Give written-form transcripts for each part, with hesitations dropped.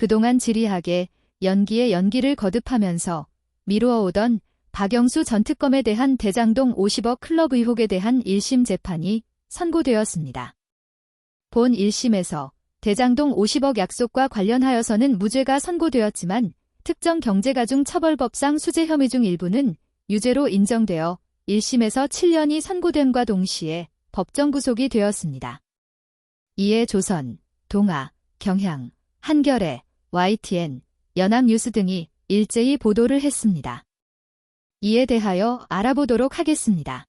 그동안 지리하게 연기에 연기를 거듭하면서 미루어오던 박영수 전 특검에 대한 대장동 50억 클럽 의혹에 대한 1심 재판이 선고되었습니다. 본 1심에서 대장동 50억 약속과 관련하여서는 무죄가 선고되었지만 특정 경제가중처벌법상 수재 혐의 중 일부는 유죄로 인정되어 1심에서 7년이 선고됨과 동시에 법정 구속이 되었습니다. 이에 조선, 동아, 경향, 한겨레, YTN, 연합뉴스 등이 일제히 보도를 했습니다. 이에 대하여 알아보도록 하겠습니다.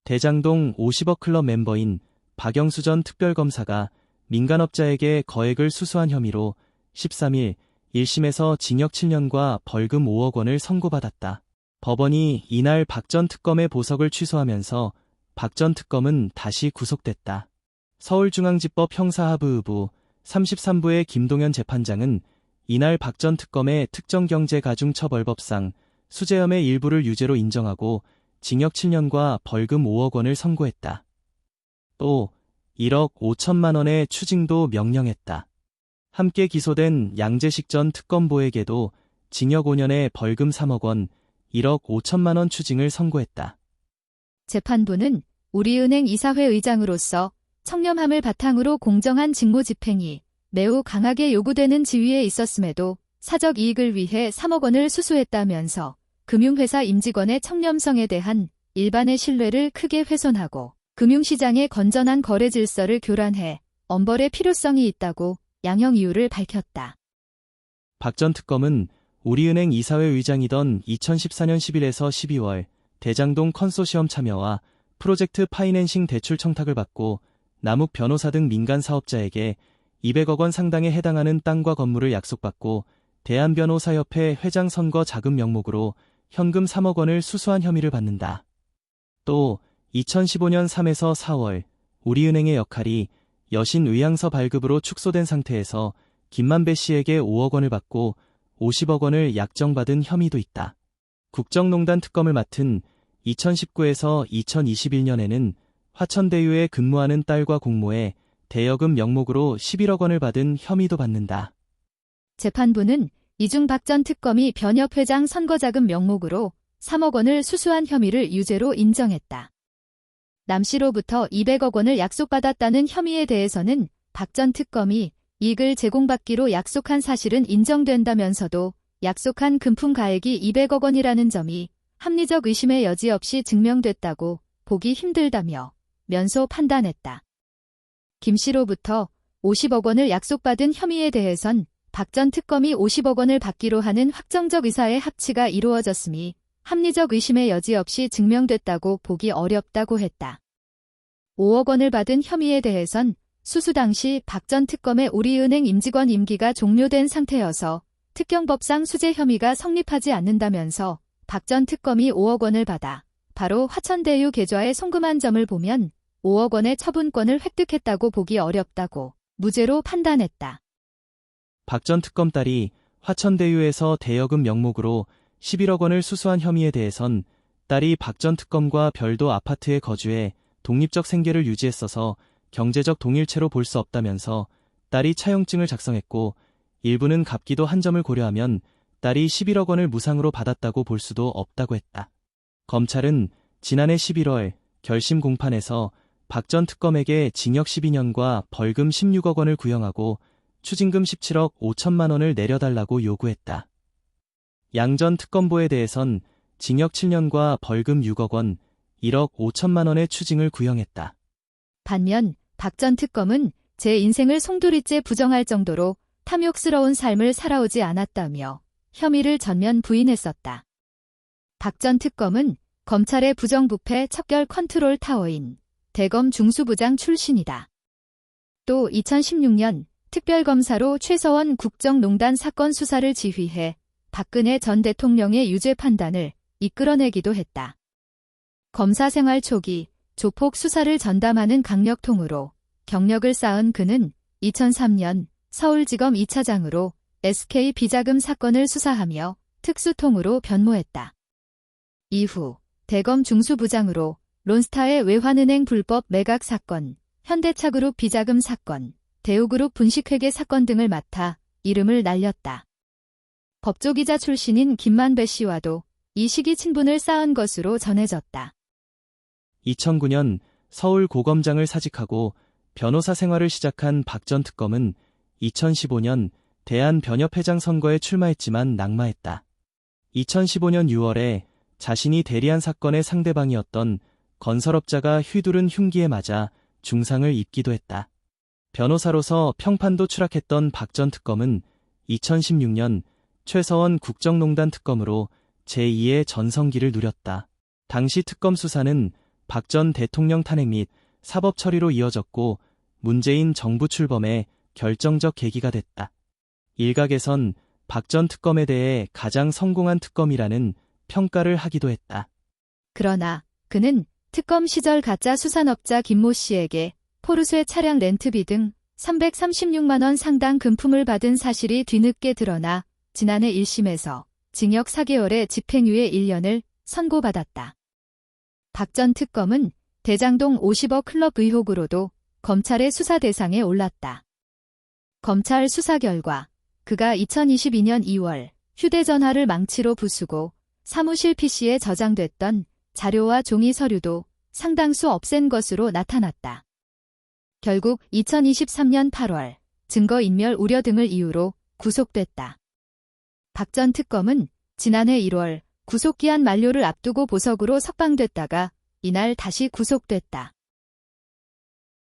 대장동 50억 클럽 멤버인 박영수 전 특별검사가 민간업자에게 거액을 수수한 혐의로 13일 1심에서 징역 7년과 벌금 5억 원을 선고받았다. 법원이 이날 박 전 특검의 보석을 취소하면서 박 전 특검은 다시 구속됐다. 서울중앙지법 형사하부의부 33부의 김동현 재판장은 이날 박 전 특검의 특정경제가중처벌법상 수재 혐의 일부를 유죄로 인정하고 징역 7년과 벌금 5억 원을 선고했다. 또 1억 5천만 원의 추징도 명령했다. 함께 기소된 양재식 전 특검보에게도 징역 5년에 벌금 3억 원, 1억 5천만 원 추징을 선고했다. 재판부는 우리은행 이사회 의장으로서 청렴함을 바탕으로 공정한 직무 집행이 매우 강하게 요구되는 지위에 있었음에도 사적 이익을 위해 3억 원을 수수했다면서 금융회사 임직원의 청렴성에 대한 일반의 신뢰를 크게 훼손하고 금융시장의 건전한 거래 질서를 교란해 엄벌의 필요성이 있다고 양형 이유를 밝혔다. 박 전 특검은 우리은행 이사회 의장이던 2014년 10일에서 12월 대장동 컨소시엄 참여와 프로젝트 파이낸싱 대출 청탁을 받고 남욱 변호사 등 민간 사업자에게 200억 원 상당에 해당하는 땅과 건물을 약속받고 대한변호사협회 회장 선거 자금 명목으로 현금 3억 원을 수수한 혐의를 받는다. 또 2015년 3에서 4월 우리은행의 역할이 여신 의향서 발급으로 축소된 상태에서 김만배 씨에게 5억 원을 받고 50억 원을 약정받은 혐의도 있다. 국정농단 특검을 맡은 2019에서 2021년에는 화천대유에 근무하는 딸과 공모해 대여금 명목으로 11억 원을 받은 혐의도 받는다. 재판부는 이중 박 전 특검이 변협회장 선거자금 명목으로 3억 원을 수수한 혐의를 유죄로 인정했다. 남 씨로부터 200억 원을 약속받았다는 혐의에 대해서는 박 전 특검이 이익을 제공받기로 약속한 사실은 인정된다면서도 약속한 금품 가액이 200억 원이라는 점이 합리적 의심의 여지 없이 증명됐다고 보기 힘들다며 면소 판단했다. 김 씨로부터 50억 원을 약속받은 혐의에 대해선 박 전 특검이 50억 원을 받기로 하는 확정적 의사의 합치가 이루어졌음이 합리적 의심의 여지 없이 증명됐다고 보기 어렵다고 했다. 5억 원을 받은 혐의에 대해선 수수 당시 박 전 특검의 우리은행 임직원 임기가 종료된 상태여서 특경법상 수재 혐의가 성립하지 않는다면서 박 전 특검이 5억 원을 받아 바로 화천대유 계좌에 송금한 점을 보면 5억 원의 처분권을 획득했다고 보기 어렵다고 무죄로 판단했다. 박 전 특검 딸이 화천대유에서 대여금 명목으로 11억 원을 수수한 혐의에 대해선 딸이 박 전 특검과 별도 아파트에 거주해 독립적 생계를 유지했어서 경제적 동일체로 볼 수 없다면서 딸이 차용증을 작성했고 일부는 갚기도 한 점을 고려하면 딸이 11억 원을 무상으로 받았다고 볼 수도 없다고 했다. 검찰은 지난해 11월 결심 공판에서 박 전 특검에게 징역 12년과 벌금 16억 원을 구형하고 추징금 17억 5천만 원을 내려달라고 요구했다. 양 전 특검보에 대해선 징역 7년과 벌금 6억 원, 1억 5천만 원의 추징을 구형했다. 반면 박 전 특검은 제 인생을 송두리째 부정할 정도로 탐욕스러운 삶을 살아오지 않았다며 혐의를 전면 부인했었다. 박 전 특검은 검찰의 부정부패 척결 컨트롤 타워인 대검 중수부장 출신이다. 또 2016년 특별검사로 최서원 국정농단 사건 수사를 지휘해 박근혜 전 대통령의 유죄 판단을 이끌어내기도 했다. 검사 생활 초기 조폭 수사를 전담하는 강력통으로 경력을 쌓은 그는 2003년 서울지검 2차장으로 SK 비자금 사건을 수사하며 특수통으로 변모했다. 이후 대검 중수부장으로 론스타의 외환은행 불법 매각 사건, 현대차그룹 비자금 사건, 대우그룹 분식회계 사건 등을 맡아 이름을 날렸다. 법조기자 출신인 김만배 씨와도 이 시기 친분을 쌓은 것으로 전해졌다. 2009년 서울 고검장을 사직하고 변호사 생활을 시작한 박 전 특검은 2015년 대한변협회장 선거에 출마했지만 낙마했다. 2015년 6월에 자신이 대리한 사건의 상대방이었던 건설업자가 휘두른 흉기에 맞아 중상을 입기도 했다. 변호사로서 평판도 추락했던 박 전 특검은 2016년 최서원 국정농단 특검으로 제2의 전성기를 누렸다. 당시 특검 수사는 박 전 대통령 탄핵 및 사법 처리로 이어졌고 문재인 정부 출범의 결정적 계기가 됐다. 일각에선 박 전 특검에 대해 가장 성공한 특검이라는 평가를 하기도 했다. 그러나 그는 특검 시절 가짜 수산업자 김모 씨에게 포르쉐 차량 렌트비 등 336만 원 상당 금품을 받은 사실이 뒤늦게 드러나 지난해 1심에서 징역 4개월에 집행유예 1년을 선고받았다. 박 전 특검은 대장동 50억 클럽 의혹으로도 검찰의 수사 대상에 올랐다. 검찰 수사 결과 그가 2022년 2월 휴대전화를 망치로 부수고 사무실 PC에 저장됐던 자료와 종이 서류도 상당수 없앤 것으로 나타났다. 결국 2023년 8월 증거인멸 우려 등을 이유로 구속됐다. 박 전 특검은 지난해 1월 구속기한 만료를 앞두고 보석으로 석방됐다가 이날 다시 구속됐다.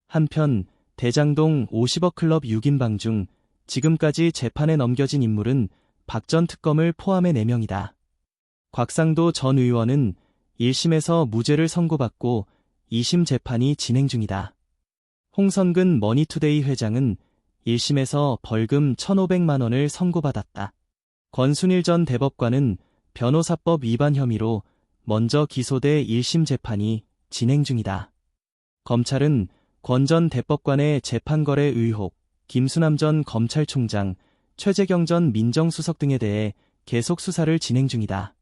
한편 대장동 50억 클럽 6인방 중 지금까지 재판에 넘겨진 인물은 박 전 특검을 포함해 4명이다. 곽상도 전 의원은 1심에서 무죄를 선고받고 2심 재판이 진행 중이다. 홍성근 머니투데이 회장은 1심에서 벌금 1,500만 원을 선고받았다. 권순일 전 대법관은 변호사법 위반 혐의로 먼저 기소돼 1심 재판이 진행 중이다. 검찰은 권 전 대법관의 재판거래 의혹, 김수남 전 검찰총장, 최재경 전 민정수석 등에 대해 계속 수사를 진행 중이다.